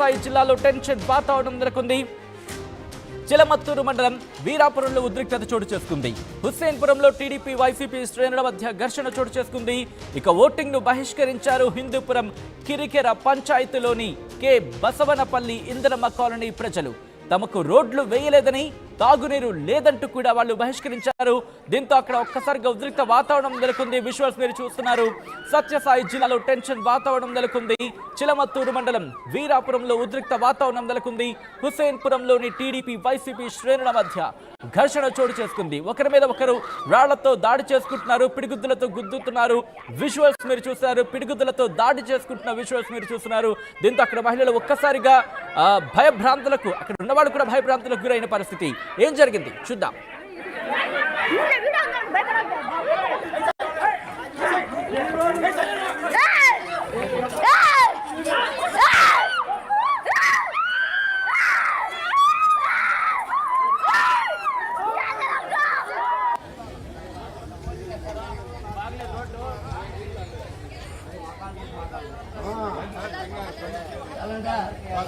సత్యసాయి జిల్లాలో టెన్షన్ వాతావరణం నెలకొంది. చిలమత్తూరు మండలం వీరాపురంలో ఉద్రిక్తత చోటు చేసుకుంది. హుస్సేన్పురంలో టీడీపీ వైసీపీ శ్రేణుల మధ్య ఘర్షణ చోటు చేసుకుంది. ఇక ఓటింగ్ ను బహిష్కరించారు. హిందూపురం కిరికెర పంచాయతీలోని కె బసవనపల్లి ఇందరమ్మ కాలనీ ప్రజలు. తమకు రోడ్లు వేయలేదని, తాగునీరు లేదంటూ కూడా వాళ్ళు బహిష్కరించారు. దీంతో అక్కడ ఒక్కసారిగా ఉద్రిక్త వాతావరణం నెలకొంది. విజువల్స్ మీరు చూస్తున్నారు. సత్యసాయి జిల్లాలో టెన్షన్ వాతావరణం నెలకొంది. చిలమత్తూరు మండలం వీరాపురంలో ఉద్రిక్త వాతావరణం నెలకొంది. హుస్సేన్పురంలోని టీడీపీ వైసీపీ శ్రేణుల మధ్య ఘర్షణ చోటు చేసుకుంది. ఒకరి మీద ఒకరు రాళ్లతో దాడి చేసుకుంటున్నారు, పిడిగుద్దులతో గుద్దుతున్నారు. విజువల్స్ మీరు చూస్తున్నారు. పిడిగుద్దులతో దాడి చేసుకుంటున్న విజువల్స్ మీరు చూస్తున్నారు. దీంతో అక్కడ మహిళలు ఒక్కసారిగా భయభ్రాంతులకు, అక్కడ ఉన్నవాళ్ళు కూడా భయభ్రాంతులకు గురైన పరిస్థితి. ఏం జరిగింది చూద్దాం.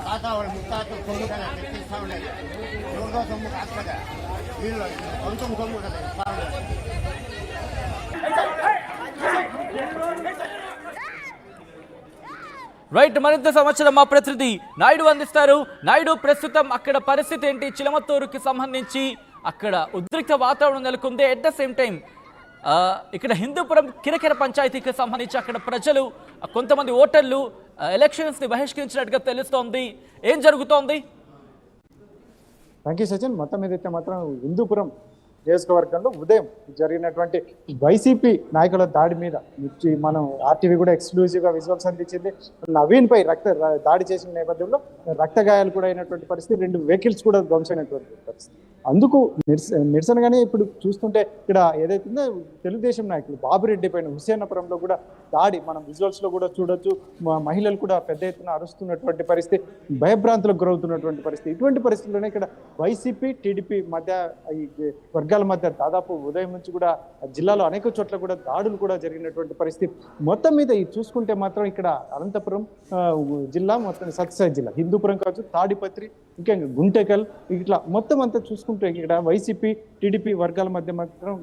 తాత వాళ్ళ ముత్తాత సొమ్ము కదా తెచ్చిస్తా ఉండేది. ఎవరిదో సొమ్ము కాదు కదా, వీళ్ళు కొంచెం సొమ్ము కదా ఇస్తా ఉండేది. రైట్, మరింత సమాచారం మా ప్రతినిధి నాయుడు అందిస్తారు. నాయుడు, ప్రస్తుతం అక్కడ పరిస్థితి ఏంటి? చిలమత్తూరుకి సంబంధించి అక్కడ ఉద్రిక్త వాతావరణం నెలకొంది. ఎట్ ద సేమ్ టైం ఇక్కడ హిందూపురం కిరకెర పంచాయతీకి సంబంధించి అక్కడ ప్రజలు, కొంతమంది ఓటర్లు ఎలక్షన్స్ ని బహిష్కరించినట్టుగా తెలుస్తోంది. ఏం జరుగుతోంది? Thank you Sachin. మొత్తం మీద అయితే మాత్రం హిందూపురం నియోజకవర్గంలో ఉదయం జరిగినటువంటి వైసీపీ నాయకుల దాడి మీద మనం ఆర్టీవీ కూడా ఎక్స్క్లూజివ్గా విజువల్స్ అందించింది. నవీన్ పై దాడి చేసిన నేపథ్యంలో రక్త గాయాలు కూడా అయినటువంటి పరిస్థితి, 2 వెహికల్స్ కూడా ధ్వంసమైనటువంటి పరిస్థితి. అందుకు నిరసనగానే ఇప్పుడు చూస్తుంటే ఇక్కడ ఏదైతుందో తెలుగుదేశం నాయకులు బాబురెడ్డి పైన హుస్సేనపురంలో కూడా దాడి మనం విజువల్స్ లో కూడా చూడొచ్చు. మహిళలు కూడా పెద్ద ఎత్తున అరుస్తున్నటువంటి పరిస్థితి, భయభ్రాంతులకు గురవుతున్నటువంటి పరిస్థితి. ఇటువంటి పరిస్థితుల్లోనే ఇక్కడ వైసీపీ టీడీపీ మధ్య ఈ వర్గాల మధ్య దాదాపు ఉదయం నుంచి కూడా జిల్లాలో అనేక చోట్ల కూడా దాడులు కూడా జరిగినటువంటి పరిస్థితి. మొత్తం మీద ఇది చూసుకుంటే మాత్రం ఇక్కడ అనంతపురం జిల్లా, మొత్తం సత్యసాయి జిల్లా, హిందూపురం కావచ్చు, తాడిపత్రి, ఇంకా గుంటెకల్, ఇట్లా మొత్తం అంతా చూసుకుంటే ఇక్కడ వైసీపీ టీడీపీ వర్గాల మధ్య మాత్రం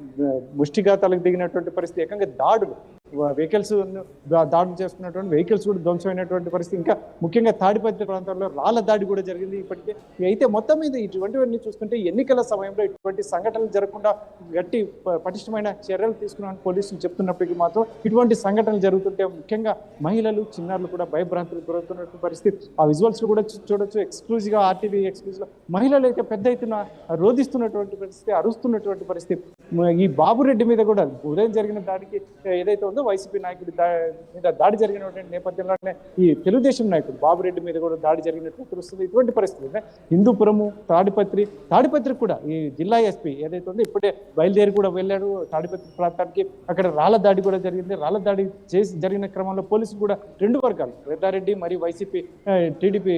ముష్టిఘాతాలకు దిగినటువంటి పరిస్థితి. ఏకంగా దాడులు, వెహికల్స్ దాడులు చేసుకున్నటువంటి వెహికల్స్ కూడా ధ్వంసమైనటువంటి పరిస్థితి. ఇంకా ముఖ్యంగా తాడిపత్రి ప్రాంతాల్లో రాళ్ల దాడి కూడా జరిగింది ఇప్పటికే. అయితే మొత్తం మీద ఇటువంటివన్నీ చూసుకుంటే ఎన్నికల సమయంలో ఇటువంటి సంఘటనలు జరగకుండా గట్టి పటిష్టమైన చర్యలు తీసుకున్నామని పోలీసులు చెప్తున్నప్పటికీ మాత్రం ఇటువంటి సంఘటనలు జరుగుతుంటే ముఖ్యంగా మహిళలు, చిన్నారులు కూడా భయభ్రాంతులకు గురవుతున్నటువంటి పరిస్థితి. ఆ విజువల్స్ కూడా చూడొచ్చు. ఎక్స్క్లూజివ్గా ఆర్టీవీ ఎక్స్క్లూజివ్గా మహిళలు అయితే పెద్ద ఎత్తున రోధిస్తున్నటువంటి పరిస్థితి, అరుస్తున్నటువంటి పరిస్థితి. ఈ బాబురెడ్డి మీద కూడా ఉదయం జరిగిన దాడికి ఏదైతే ఉందో వైసీపీ నాయకుడి మీద దాడి జరిగినటువంటి నేపథ్యంలోనే ఈ తెలుగుదేశం నాయకుడు బాబురెడ్డి మీద కూడా దాడి జరిగినట్టు తెలుస్తుంది. ఇటువంటి పరిస్థితి హిందూపురము, తాడిపత్రి కూడా ఈ జిల్లా ఎస్పీ ఏదైతే ఉందో ఇప్పుడే బయలుదేరి కూడా వెళ్ళాడు తాడిపత్రి ప్రాంతానికి. అక్కడ రాళ్ల దాడి కూడా జరిగింది. రాళ్ల దాడి జరిగిన క్రమంలో పోలీసులు కూడా 2 వర్గాలు, రెడ్డారెడ్డి మరియు వైసీపీ టీడీపీ